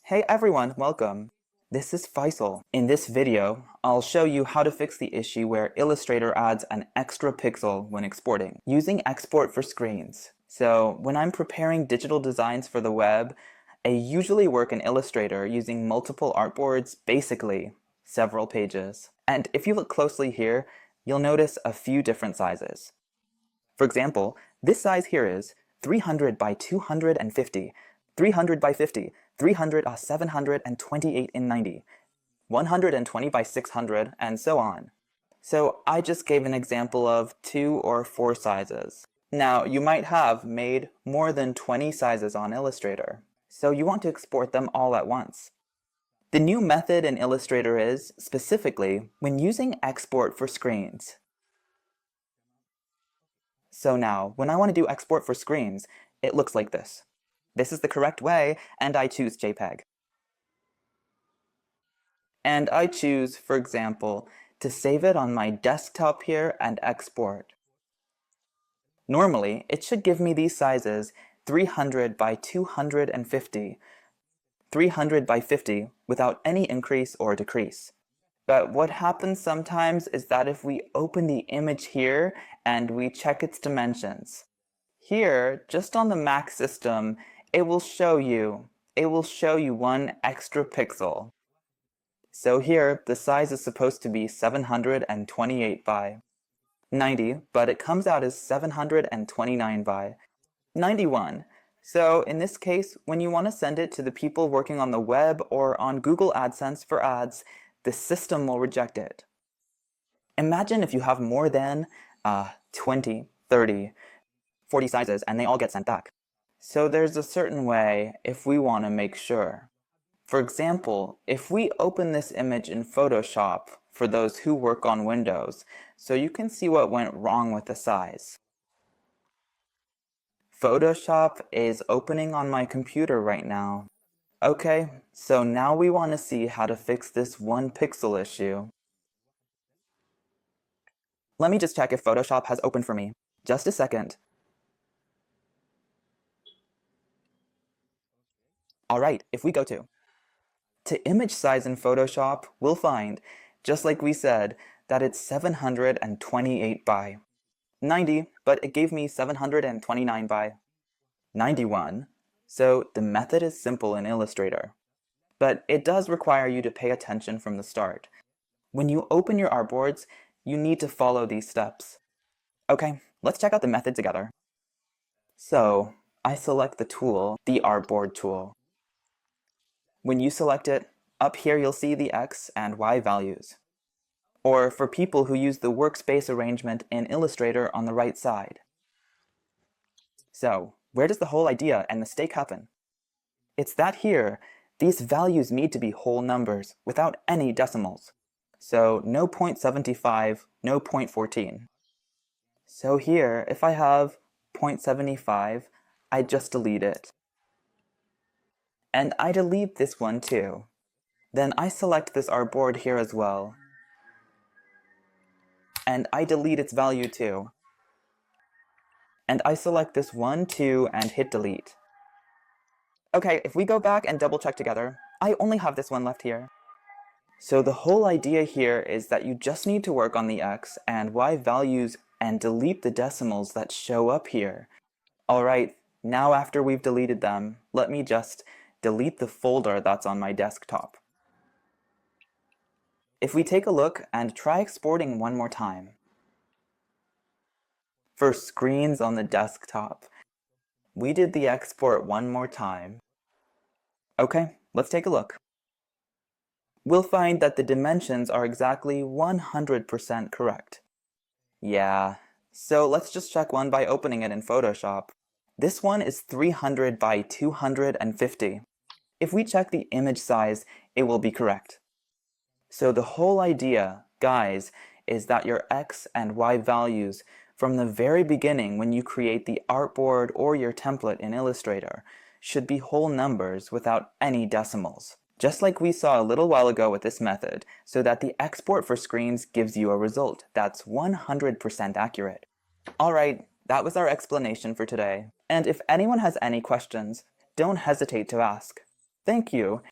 Hey everyone, welcome. This is Faisal. In this video, I'll show you how to fix the issue where Illustrator adds an extra pixel when exporting, using export for screens. So when I'm preparing digital designs for the web, I usually work in Illustrator using multiple artboards, basically several pages. And if you look closely here, you'll notice a few different sizes. For example, this size here is 300 by 250, 300 by 50, 300 728 in 90, 120 by 600, and so on. So I just gave an example of 2 or 4 sizes. Now, you might have made more than 20 sizes on Illustrator, so you want to export them all at once. The new method in Illustrator is, specifically, when using export for screens. So now, when I want to do export for screens, it looks like this. This is the correct way, and I choose JPEG. And I choose, for example, to save it on my desktop here and export. Normally, it should give me these sizes 300 by 250, 300 by 50 without any increase or decrease. But what happens sometimes is that if we open the image here and we check its dimensions, here, just on the Mac system, it will show you one extra pixel. So here, the size is supposed to be 728 by 90, but it comes out as 729 by 91. So in this case, when you want to send it to the people working on the web or on Google AdSense for ads, the system will reject it. Imagine if you have more than 20, 30, 40 sizes and they all get sent back. So there's a certain way if we want to make sure. For example, if we open this image in Photoshop for those who work on Windows, so you can see what went wrong with the size. Photoshop is opening on my computer right now. Okay, so now we want to see how to fix this 1 pixel issue. Let me just check if Photoshop has opened for me. Just a second. Alright, if we go to image size in Photoshop, we'll find, just like we said, that it's 728 by 90, but it gave me 729 by 91. So the method is simple in Illustrator. But it does require you to pay attention from the start. When you open your artboards, you need to follow these steps. Okay, let's check out the method together. So, I select the tool, the artboard tool. When you select it, up here you'll see the X and Y values. Or for people who use the workspace arrangement in Illustrator on the right side. So, where does the whole idea and mistake happen? It's that here, these values need to be whole numbers without any decimals. So no 0.75, no 0.14. So here, if I have 0.75, I just delete it. And I delete this one too. Then I select this artboard here as well. And I delete its value too. And I select this one, too, and hit delete. Okay, if we go back and double check together, I only have this one left here. So the whole idea here is that you just need to work on the X and Y values and delete the decimals that show up here. Alright, now after we've deleted them, let me just delete the folder that's on my desktop. If we take a look and try exporting one more time. For screens on the desktop, we did the export one more time. Okay, let's take a look. We'll find that the dimensions are exactly 100% correct. Yeah, so let's just check one by opening it in Photoshop. This one is 300 by 250. If we check the image size, it will be correct. So the whole idea, guys, is that your X and Y values from the very beginning when you create the artboard or your template in Illustrator should be whole numbers without any decimals. Just like we saw a little while ago with this method, so that the export for screens gives you a result that's 100% accurate. Alright, that was our explanation for today. And if anyone has any questions, don't hesitate to ask. Thank you,